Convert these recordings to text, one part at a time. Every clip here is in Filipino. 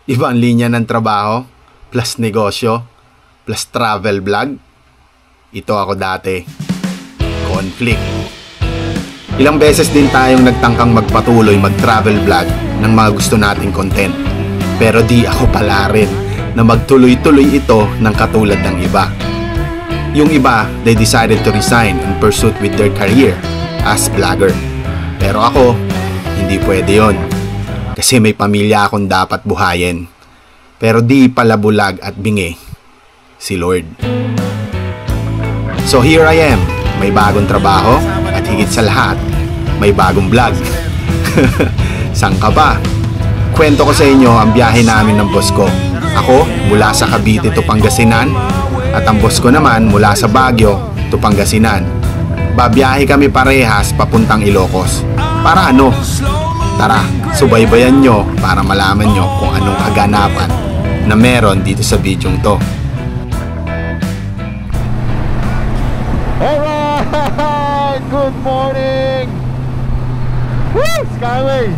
Ibang linya ng trabaho, plus negosyo, plus travel vlog. Ito ako dati. Conflict. Ilang beses din tayong nagtangkang magpatuloy mag-travel vlog ng mga gusto nating content. Pero di ako pala rin na magtuloy-tuloy ito ng katulad ng iba. Yung iba, they decided to resign in pursuit with their career as vlogger. Pero ako, hindi pwede yon. Kasi may pamilya akong dapat buhayin. Pero di pala bulag at bingi si Lord. So here I am, may bagong trabaho at higit sa lahat, may bagong vlog. Saan ka ba? Kwento ko sa inyo ang biyahe namin ng boss ko. Ako mula sa Cavite to Pangasinan at ang boss ko naman mula sa Baguio to Pangasinan. Babiyahe kami parehas papuntang Ilocos. Para ano? Tara, subaybayan nyo para malaman nyo kung anong kaganapan na meron dito sa bidyong to. Alright! Good morning! Woo! Skyway!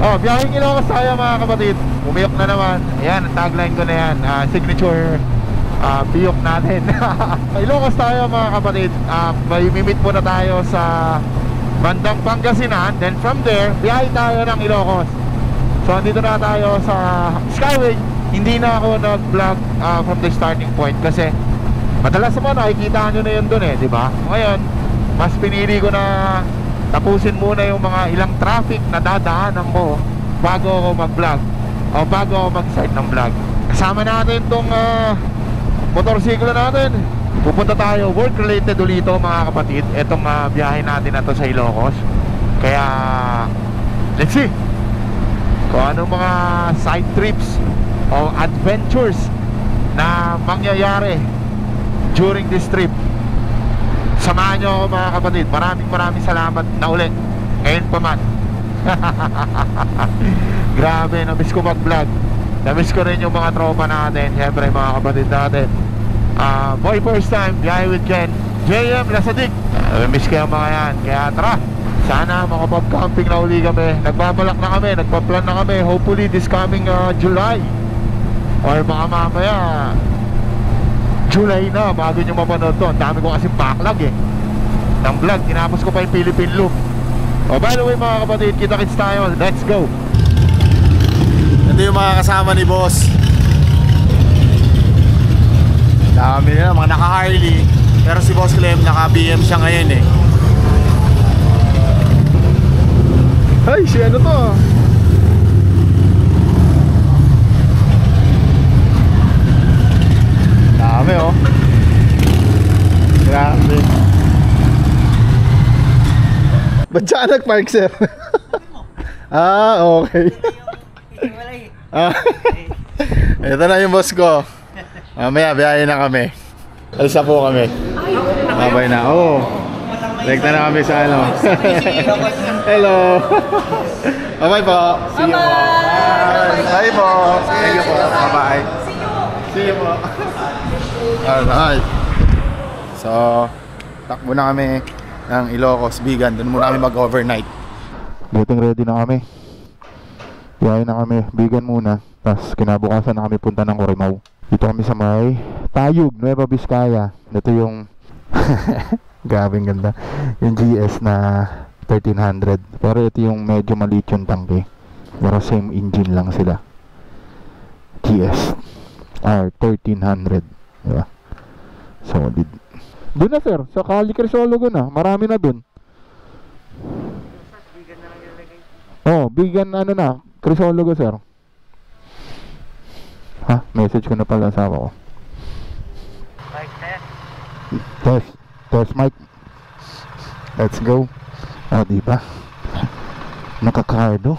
Oh, biyaheng Ilocos tayo mga kapatid. Umiyok na naman. Ayan, ang tagline ko na yan. Signature biyok natin. Ilocos tayo mga kapatid. May mimit muna tayo sa bandang Pangasinan. Then from there, biyahe tayo ng Ilocos. So, andito na tayo sa Skyway. Hindi na ako nag-vlog from the starting point kasi madalas naman nakikita nyo na yun dun eh, di ba? Ngayon, mas pinili ko na tapusin muna yung mga ilang traffic na dadaanan ko bago ako mag-vlog o bago ako mag-start ng vlog. Kasama natin tong motorsiklo natin. Pupunta tayo, work-related ulito mga kapatid. Itong biyahe natin na to sa Ilocos. Kaya, let's see kung anong mga side trips o adventures na mangyayari during this trip. Samahan nyo ako mga kapatid. Maraming salamat na uli. Ngayon pa man. Grabe, namiss ko mag-vlog. Namiss ko rin yung mga tropa natin. Siyempre mga kapatid natin. Boy first time, biyahe with Ken, JM Lasadik. Namiss ko yung mga yan. Kaya tara, sana makapag-camping na uli kami. Nagbabalak na kami, nagpa-plan na kami. Hopefully this coming July or baka mamaya July na bago nyo mapanood to. Ang dami ko kasi backlog eh ng vlog. Tinapos ko pa yung Philippine Loop. Oh, by the way mga kapatid, kita-kits tayo. Let's go. Ito yung mga kasama ni boss. Dami na, mga naka-Harley. Pero si Boss Clem, naka-BM siya ngayon eh. Ay, si ano to? Dami oh. Grabe. Ba't siya nag-park, sir? Okay. Ito na yung boss ko. Mamaya, biyahe na kami. Alsa po kami. Babay na. Oo. Rekta na kami sa ano. Hello. Bye-bye po. See you po. Bye po. Thank you po. Bye-bye. See you po. Alright. So, takbo na kami ng Ilocos, Bigan. Doon muna kami mag-overnight. Getting ready na kami. Biyahe na kami. Bigan muna. Tapos kinabukasan na kami punta ng Corimao. Dito kami sa may Tayug, Nueva Vizcaya. Ito yung grabing ganda. Yung GS na 1300. Pero ito yung medyo maliit yung tangke. Pero same engine lang sila. GS R 1300. Diba? Solid. Doon na sir, sa Cali Crisologo na. Marami na doon. Oh, Bigan ano na, Crisologo sir. Ha? Message ko na pala sa ako. Mic test. Test mic. Let's go. Ah, di ba? Nakakardo.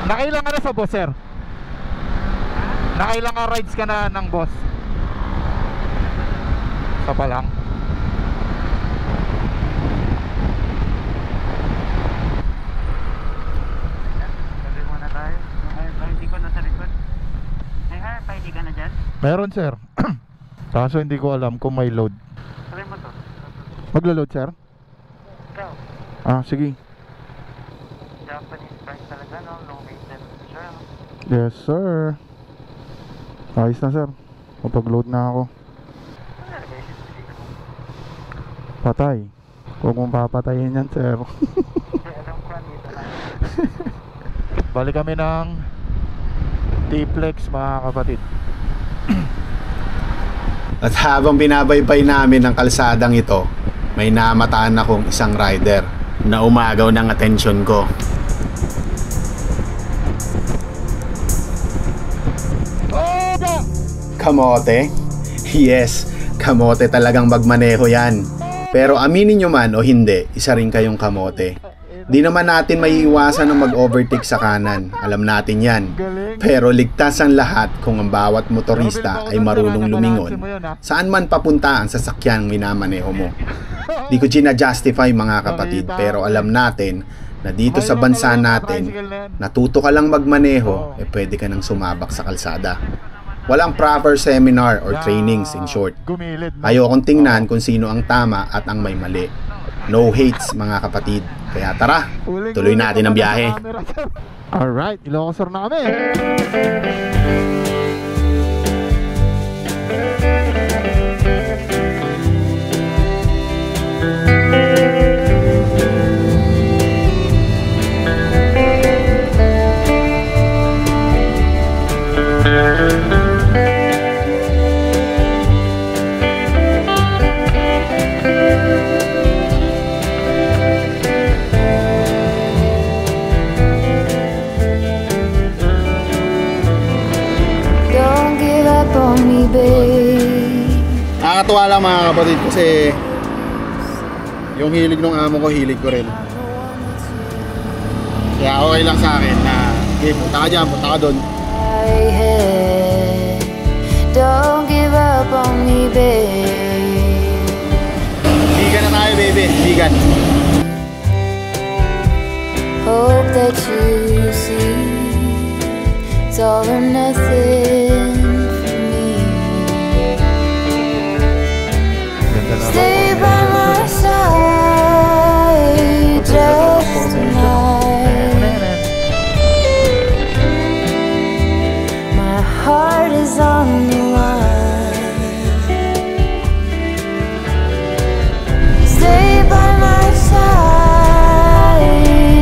Nakailang ka na sa boss, sir? Nakailang ka rides ka na ng boss? Sa pa lang. Meron sir. Kaso hindi ko alam kung may load. Sabi mo to. Maglo-load sir? Ah, sige. Japanese price talaga, no? Low maintenance siya. Yes, sir. Ayos na, sir. Kapag-load na ako. Patay. Huwag mong papatayin yan, sir. Alam ko, dito lang. Balik kami ng T-Flex, mga kapatid. At habang binabaybay namin ang kalsadang ito, may namataan akong isang rider na umagaw ng atensyon ko. Kamote? Yes, kamote talagang magmaneho yan. Pero aminin nyo man o hindi, isa rin kayong kamote. Di naman natin maiiwasan ng mag-overtake sa kanan. Alam natin yan. Pero ligtas ang lahat kung ang bawat motorista ay marunong lumingon saan man papunta ang sasakyang minamaneho mo. Di ko gina-justify mga kapatid, pero alam natin na dito sa bansa natin, natuto ka lang magmaneho, pwede ka nang sumabak sa kalsada. Walang proper seminar or trainings, in short. Ayokong tingnan kung sino ang tama at ang may mali. No hates mga kapatid. Kaya tara, tuloy natin ang biyahe. Alright, Ilocos na kami. Nakakatuwa lang mga kapatid kasi yung hilig ng amo ko, hilig ko rin. Kaya okay lang sa akin na okay, punta ka dyan, punta ka doon. Don't give up on me, babe. Bigan na tayo, baby. Bigan. Hope that you see it's all or nothing for me. Stay by my side just tonight. My heart is on the line. Stay by my side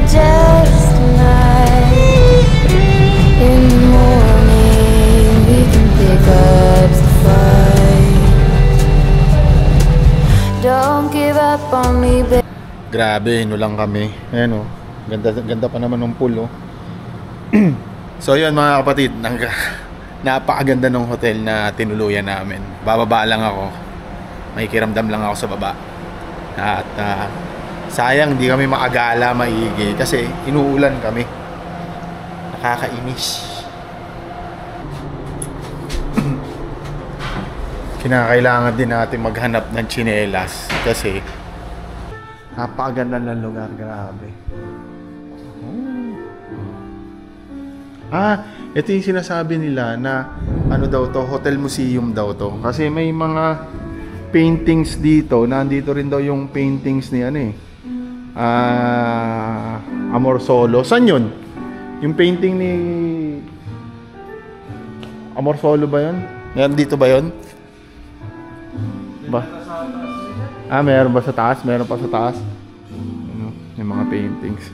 just tonight. In the morning we can pick up the fight. Don't give up on me, babe. Grabe, lang kami. Ayan o. Ganda pa naman ng pool o. So yun mga kapatid, napakaganda ng hotel na tinuluyan namin. Bababa lang ako. May kiramdam lang ako sa baba. At sayang di kami makagala maigi kasi inuulan kami. Nakakainis. Kinakailangan din natin maghanap ng tsinelas kasi napakaganda ng lugar, grabe. Ito yung sinasabi nila na ano daw to, hotel museum daw to. Kasi may mga paintings dito, nandito rin daw yung paintings ni ano eh. Amor Solo. Saan yun? Yung painting ni Amor Solo ba yun? Nandito ba yun? Ba? Meron ba sa taas? Meron pa sa taas? Ano, yung mga paintings.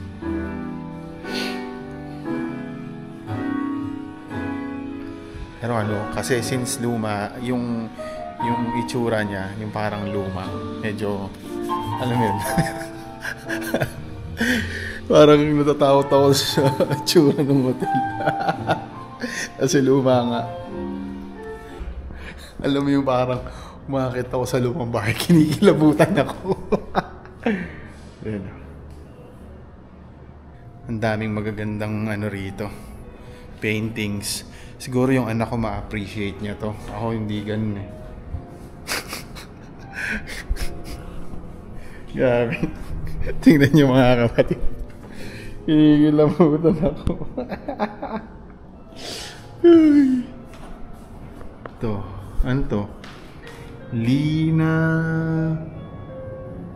Pero ano, kasi since luma, yung itsura niya, yung parang luma, medyo, alam mo yun, parang natatawa-tawa sa itsura ng hotel. Kasi luma nga. Alam mo yung parang, umakit ako sa lumang bahay, kinikilabutan ako. Ayan. Ang daming magagandang ano rito, paintings. Siguro yung anak ko ma-appreciate niya to. Ako hindi ganun eh. Grabe. Tingnan niyo mga kapatid. Kinikilabutan ako. Ito. Ano to? Lina.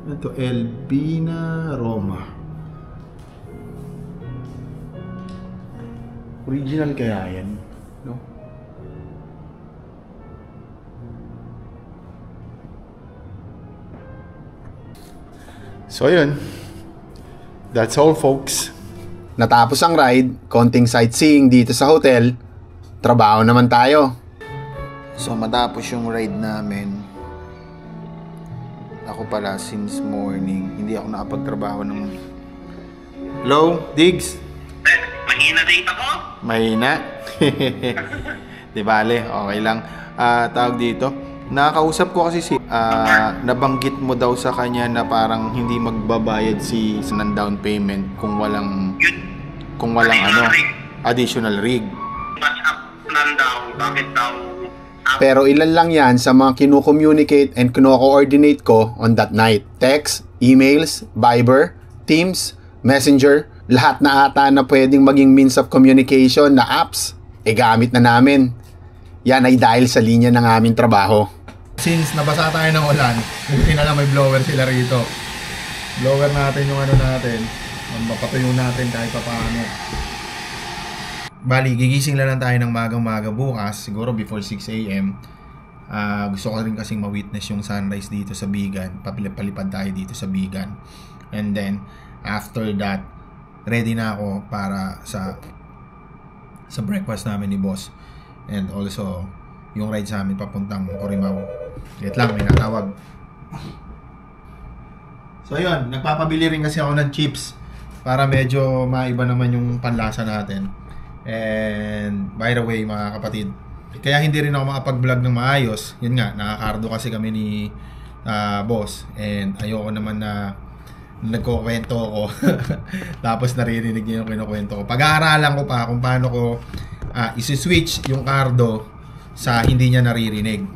Ano to? Elbina Roma. Original kaya yan, no? So yun, that's all folks. Natapos ang ride, konting sightseeing dito sa hotel, trabaho naman tayo. So matapos yung ride namin, ako pala since morning, hindi ako nakapagtrabaho ng... Hello, Diggs? Mahina date ako? Mahina? Di bale, okay lang. Tawag dito, nakakausap ko kasi si nabanggit mo daw sa kanya na parang hindi magbabayad sa down payment kung walang additional rig. Backup plan daw, bakit daw? Pero ilan lang yan sa mga kinu-communicate and kinu-coordinate ko on that night. Text, emails, Viber, Teams, Messenger, lahat na ata na pwedeng maging means of communication na apps, gamit na namin. Yan ay dahil sa linya ng aming trabaho. Since nabasa tayo ng ulan, buti na lang may blower sila rito. Blower natin yung natin, mapatuyo natin kahit pa paano. Bali, gigising lang tayo ng magang-maga bukas, siguro before 6 AM. Gusto ko rin kasing ma-witness yung sunrise dito sa Bigan. Palipad tayo dito sa Bigan. And then, after that, ready na ako para sa breakfast namin ni boss. And also, yung ride sa amin papuntang Corimao. Wait lang, may natawag. So yun, nagpapabili rin kasi ako ng chips para medyo maiba naman yung panlasa natin. And by the way mga kapatid, kaya hindi rin ako makapag-vlog ng maayos. Yun nga, nakakardo kasi kami ni boss. And ayoko naman na nagkukwento ko tapos naririnig niya yung kinukwento ko. Pag-aaralan ko pa kung paano ko isi-switch yung kardo sa hindi niya naririnig.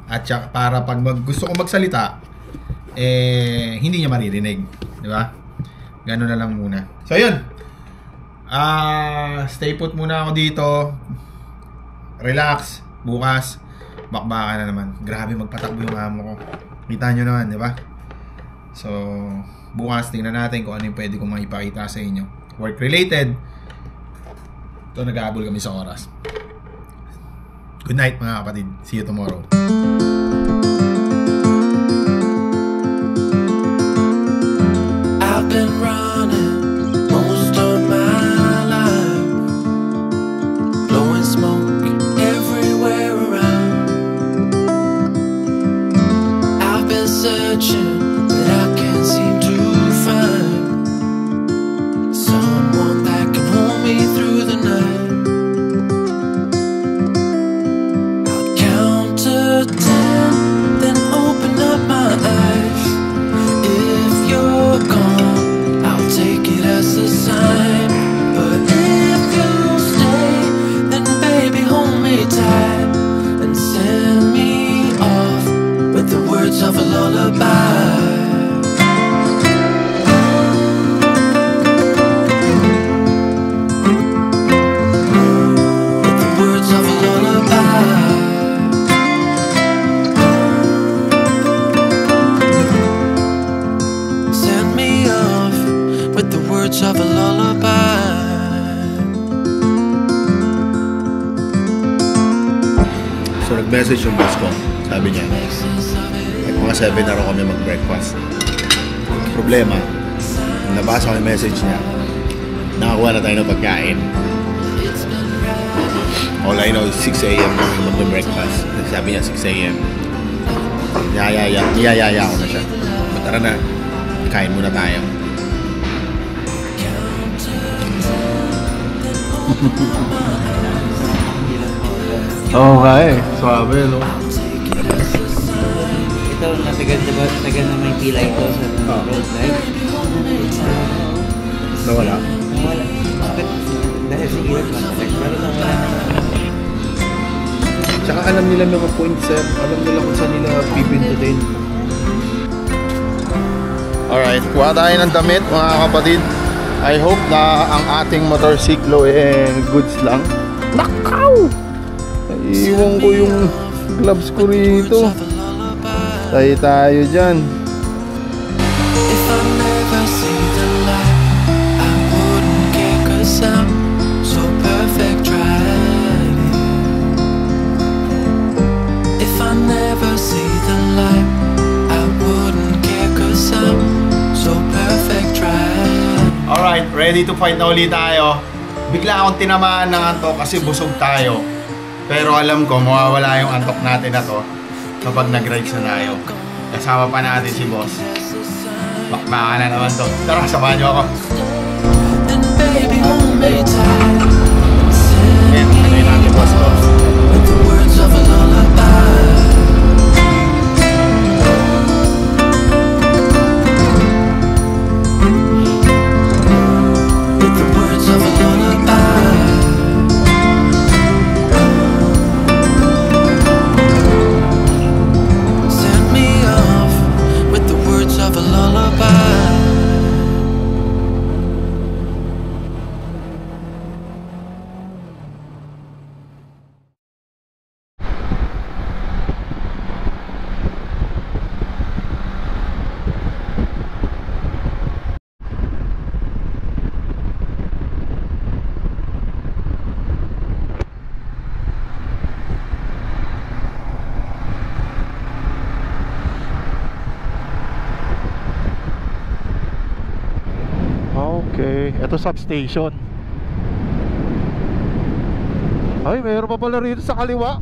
At saka para pag gusto ko magsalita, hindi niya maririnig. Di ba? Gano'n na lang muna. So yun, stay put muna ako dito. Relax. Bukas bakbakan na naman. Grabe magpatakbo yung amo ko. Kita nyo naman, di ba? So bukas tingnan natin kung ano yung pwede kong maipakita sa inyo. Work related. Ito, nag-aabol kami sa oras. Good night mga kapatid. See you tomorrow. I've been running most of my life, blowing smoke everywhere around. I've been searching, but I can't seem to find someone that can hold me through the night. I'll count to 10, then open up my eyes. If you're gone, I'll take it as a sign. But if you stay, then baby hold me tight and send me off with the words of a lullaby. With the words of a lullaby. Send me off with the words of a lullaby. So nag-message yung boss ko. Sabi niya, at mga 7 na rin kami mag-breakfast. Problema, nabasa ko yung message niya, nakakuha na tayo ng pagkain. All I know is 6 AM mag-breakfast. Sabi niya 6 AM. Niyayaya ko na siya. Tara na, kain muna tayo. Okay, swabe no? Ito, nasagan na may pila ito sa road light. Nawala? Nawala. Dahil sa ilog masalag, pero nawala na. Tsaka alam nila mga points, sir. Alam nila kung saan nila pipindutin. Alright, kuha tayo ng damit mga kapatid. I hope na ang ating motorsiklo goods lang. Nakaw! Iwan ko yung gloves ko rito. Tayo dyan. If I never see the light, I wouldn't care 'cause I'm so perfect ready to fight na ulit tayo. Bigla akong tinamaan ng antok kasi busog tayo. Pero alam ko, mawawala yung antok natin na to kapag nag-rides na tayo. Kasama pa natin si boss. Bakbaka na naman to. Tara, samahan nyo ako. And baby won't make time. Ayan, tuloy natin boss ko. With the words of a lullaby. With the words of a lullaby. Send me off with the words of a lullaby. Okay, ito substation. Ay, mayroon pa pala rito sa kaliwa.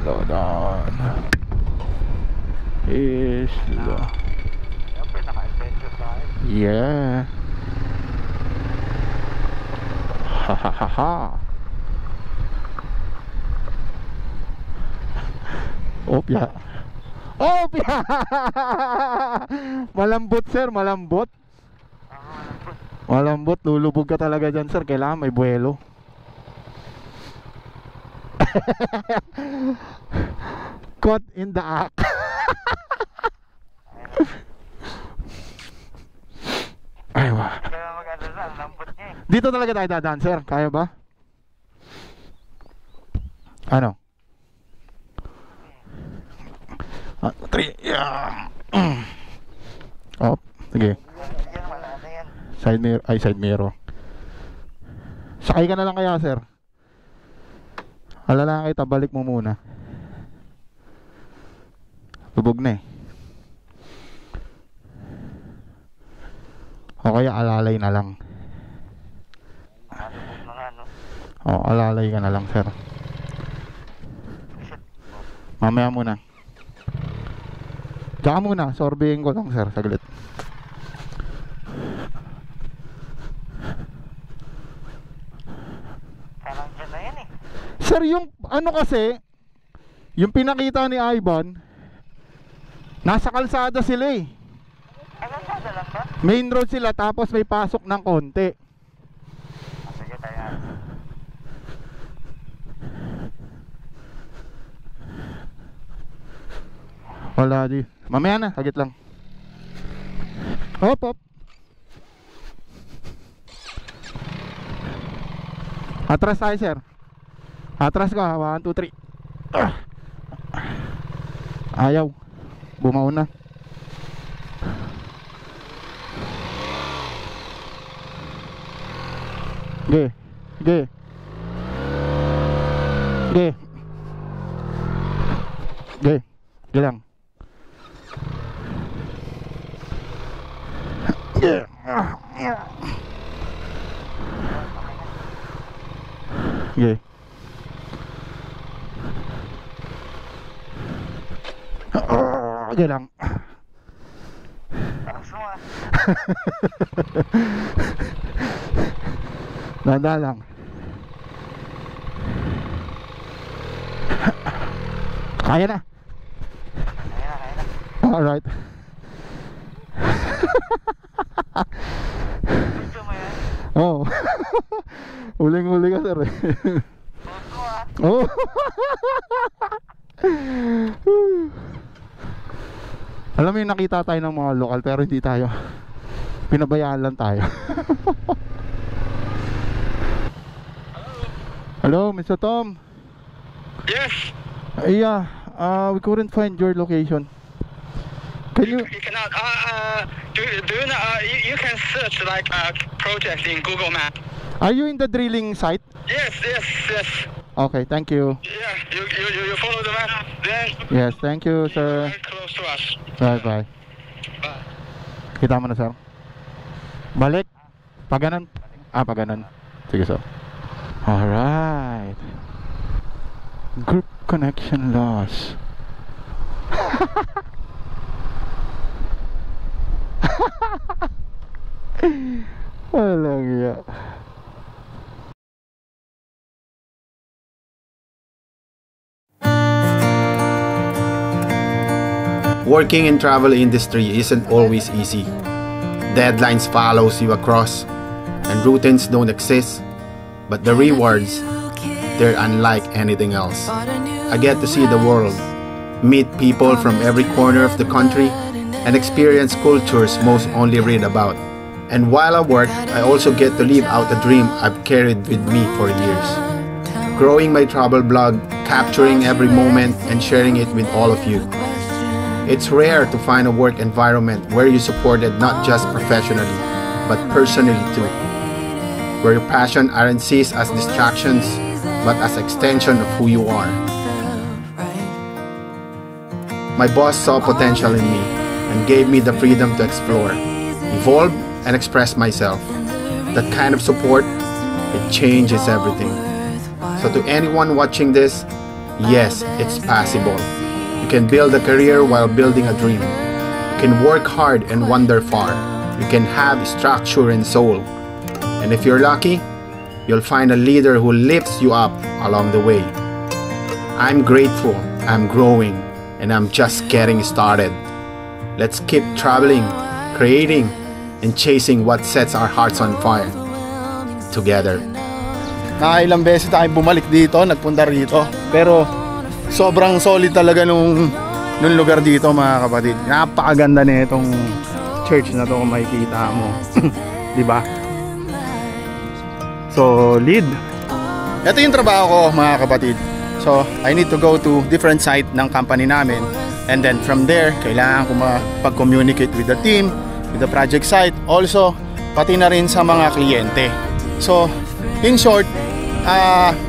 Slow down. Slow. Siyempre, naka-adventure tayo. Yeah. Ha ha ha ha. Opya. Opya. Malambot sir, malambot. Malambot, lulubog ka talaga dyan sir. Kailangan may buwelo. Caught in the act. Ay wa. Kaya mag-alala, ang lambot niya eh. Dito talaga tayo dadaan sir. Kaya ba? Ano? 3. Yeah. Oh, sige. Yan, wala na yan. Side mirror, ay side mirror. Sakay ka na lang kaya sir. Alala kita, balik mo muna. Lubog na eh. O kaya alalay na lang. Nalubog na nga, no? O, alalay ka na lang sir. Mamaya muna. Tsaka muna, sorbehin ko lang sir, saglit. Parang dyan na yan eh. Sir, yung ano kasi, yung pinakita ni Ivan, nasa kalsada sila eh. Ano sada lang ba? Main road sila tapos may pasok ng konti. Sige tayo. Wala di. Mamaya na, saglit lang. Hop, hop. Atras tayo, sir. Atras ka, 1, 2, 3. Ayaw. Bumaon na. Ge. Ge. Ge. Ge. Ge lang. Ge. Ge lang. Tapos mo ah. Nanda lang. Kaya na. Kaya na. Alright. Gusto mo yan? Oh. Uling-uli ka sir eh. Gusto mo ah. Oh. Alam mo yung nakita tayo ng mga lokal pero hindi tayo. Pinabayaan lang tayo. Hello, Mr. Tom. Yes, Yeah, we couldn't find your location. Can you? you cannot. Do you know? You can search like projects in Google Map. Are you in the drilling site? Yes. Okay, thank you. Yeah, you follow the map. Then Yes, thank you, sir. very close to us. Bye, bye. Bye. Kita mo na, sir. Balik. Pag ganun. Pag ganun. Sige, sir. Alright. Group connection loss. Walang iya. Working in travel industry isn't always easy. Deadlines follows you across, and routines don't exist. But the rewards, they're unlike anything else. I get to see the world, meet people from every corner of the country, and experience cultures most only read about. And while I work, I also get to live out a dream I've carried with me for years. Growing my travel blog, capturing every moment, and sharing it with all of you. It's rare to find a work environment where you're supported not just professionally, but personally too. Where your passion aren't seen as distractions, but as extension of who you are. My boss saw potential in me and gave me the freedom to explore, evolve, and express myself. That kind of support, it changes everything. So to anyone watching this, yes, it's possible. You can build a career while building a dream. You can work hard and wander far. You can have structure and soul. And if you're lucky, you'll find a leader who lifts you up along the way. I'm grateful, I'm growing, and I'm just getting started. Let's keep traveling, creating, and chasing what sets our hearts on fire. Together. Nakailang beses tayo bumalik dito, nagpunta rito. Pero sobrang solid talaga nung lugar dito, mga kapatid. Napakaganda na itong church na to kung makikita mo. Diba? Solid. Ito yung trabaho ko, mga kapatid. So, I need to go to different site ng company namin. And then from there, kailangan ko pag-communicate with the team, with the project site, also pati na rin sa mga kliyente. So, in short,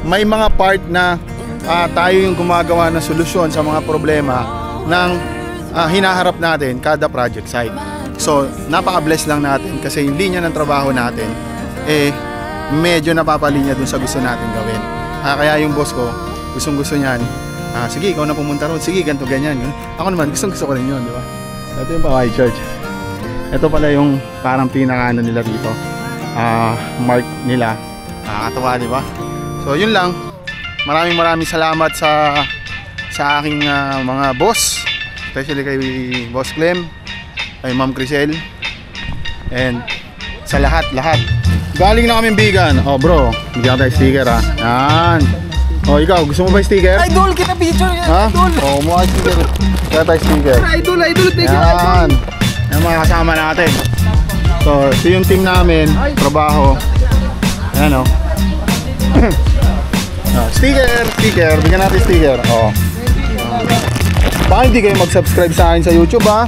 may mga part na tayo yung gumagawa ng solusyon sa mga problema ng hinaharap natin kada project site. So, napaka-bless lang natin kasi yung linya ng trabaho natin medyo napapalinya dun sa gusto natin gawin. Kaya yung boss ko, gustong-gusto niyan, sige, ikaw na pumunta ron, sige, ganito, ganyan. Ako naman, gustong-gusto ko rin yun, di ba? Ito yung Pawai Church. Ito pala yung parang pinaka-ano nila dito. Mark nila. Nakakatawa, di ba? So, yun lang. Maraming salamat sa aking mga boss. Especially kay Boss Clem, kay Ma'am Crisel, and sa lahat. Galing na kaming Bigan. Oh bro, bigyan tayo sticker ha. Yan. Oh ikaw, gusto mo ba sticker? Idol, kita picture yan. Ha? Idol. Oh, mukha sticker. Bigyan tayo sticker. Idol, thank you, Yan. Yan mga kasama natin. So, ito yung team namin, trabaho. Ayan o. Sticker. Bigyan natin sticker. Oh. Baka hindi kayo mag-subscribe sa akin sa YouTube ha.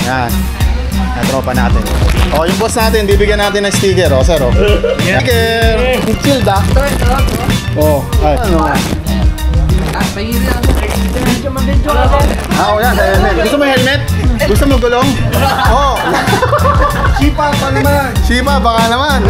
Yan. Natropa natin. Oh, yung boss natin, bibigyan natin ng sticker. Oh, sir. Oh. Sticker. Chill da. Oh, ay. Ano? Yan, sa helmet. Gusto mo helmet? Gusto mo gulong? Oh. Shipa pa naman. Shipa, baka naman.